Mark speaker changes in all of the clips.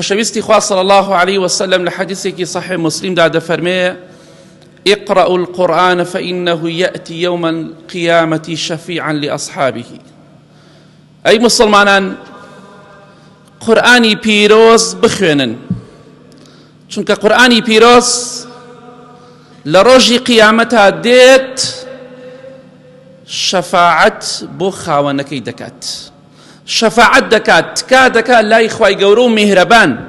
Speaker 1: وشويستي خواه صلى الله عليه وسلم لحديثك صحيح مسلم دا فرمي اقرأوا القرآن فإنه يأتي يوم القيامة شفيعا لأصحابه. أي مسلمانان قرآني بيروز بخوينن، چونك قرآني بيروز لروجي قيامتها ديت شفاعت بو خاونكي دكات، شفاعت دكات كادكا لا إخوائي قورو مهربان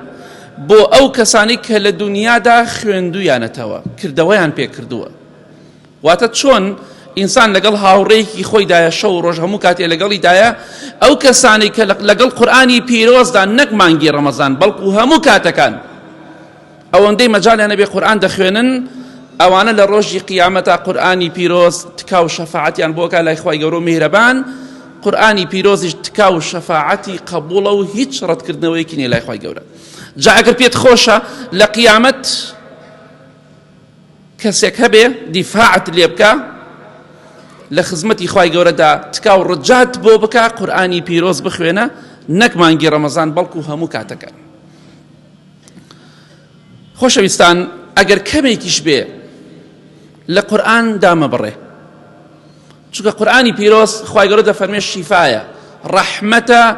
Speaker 1: بو أو كساني كه لدنيا دا خويندويانتوا كردويان بي كردوا. واتا چون إنسان لقل هاوريكي خوي دايا شو روج همو كاتي لقلي دايا أو كساني كه لقل قرآني بيروز دا نك مانجي رمضان بلقو همو كاتكان أو اندي مجال نبي قرآن دخوينن أوانا لروجي قيامتا قرآني بيروز تكاو شفاعتي عن بوكا لا إخوائي قورو مهربان قرآني بيروز تكاو شفاعتي قبوله وهيج رد كردنويكيني لا إخوائي قورو جاء قربيت خوشة لقيامت كسيك هبه دفاعت اللي يبكى لخزمتي إخوائي قورو دا تكاو رجات بو بكا قرآني بيروز بخوينة نك مانجي رمضان بلكو همو كاتكا. خوشة بيستان اگر كميكيش بيه لقرآن دام بره چونك قرآني بيروز خواهي قرد فرمي الشفاية رحمة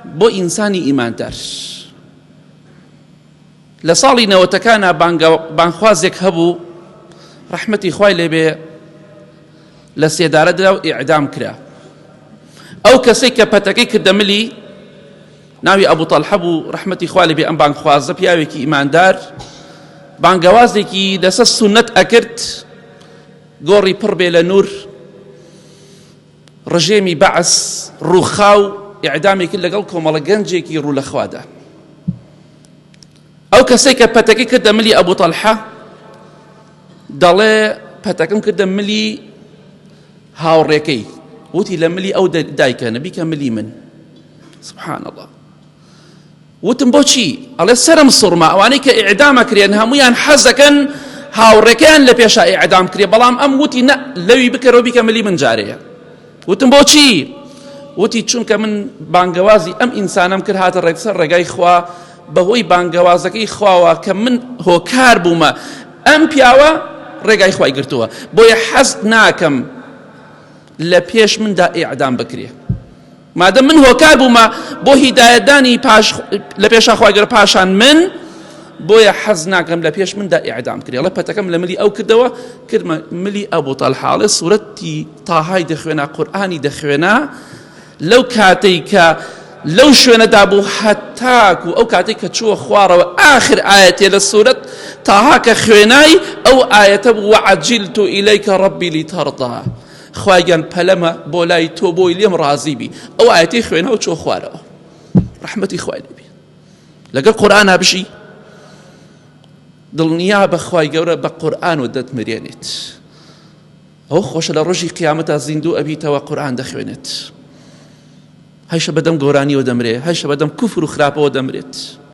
Speaker 1: بو إنساني إيمان دار. لصالي نوتكانا بانخوازيك هبو رحمتي خواهي لبي لسيدارة داو إعدام كرا أو كسيك باتاكي كدملي ناوي أبو طلحة بو رحمتي خواهي لبي أم بانخوازة بياويكي إيمان دار بانگوازێکی لەسەر سونەت ئەکرد گۆڕی پڕ بێ لە نور ڕژێمی بەعس ڕووخاو ئیعدامی کرد لەگەڵ کۆمەڵە گەنجێکی ڕوو لە خوادا. ئەو کەسێک کە پەتەکەی کردە ملی ئەبوو تەلحە دەڵێ پەتەکەم کردە ملی هاوڕێکەی، وتی لە ملی ئەو دایکە نەبیکە ملی من. سبحان الله. وتم بۆچی؟ ئەڵێ سەرم سوڕما ئەوانەی کە ئیعدامە کرێن هەموویان حەزەکەن هاوڕێکەیان لە پێشا ئیعدام کرێ، بەڵام ئەم وتی نە لەوی بکەرەوە بیکە ملی من جارەیە. وتم بۆچی؟ وتی چونکە من بانگەوازی ئەم ئینسانم کرد هاتە ڕێکسەر ڕێگای خوا بەهۆی بانگەوازەکەی خواوە کە من هۆکار بوومە ئەم پیاوە ڕێگای خوای گرتووە، بۆیە حەز ناکەم لە پێش مندا ئیعدام بکرێ. مادەم من هۆکار بوومە بۆ هیدایەتدانی لە پێشا خوای گەورە پاشان من، بۆیە حەز ناکەم لە پێش مندا ئیعدام کرێ. ئەڵێ پەتەکەم لە ملی ئەو کردەوە کردمە ملی ئەبوو تەلحە. ئەڵێ سوورەتی تاهای دەخوێنا قورئانی دەخوێنا لەو کاتەی کە لەو شوێنەدا بوو هەتاکو ئەو کاتەی کە چووە خوارەوە ئاخر ئایەتێ لە سوورەت تاها کە خوێنای ئەو ئایەتە بوو وەعەجیلت ئیلەیکە ڕەبی لیتەڕضا، خواگەن پەلەمە بۆ لای تۆ بۆی لێم ڕازی بی. ئەو ئایەتەی خوێنە و چۆ خوارەوە ڕەحمەتی خوای لێبێ. لەگەڵ قورئانە بژی دڵنیا بە خوای گەورە بە قورئان و دەتمرێنێت. ئەو خۆشە لە ڕۆژی قیامەتە زیندوو ئەبیتەوە قورئان دەخوێنێت، هەیشە بەدەم گۆرانیەوە دەمرێ، هەیشە بەدەم کوفر و خراپەوە دەمرێت.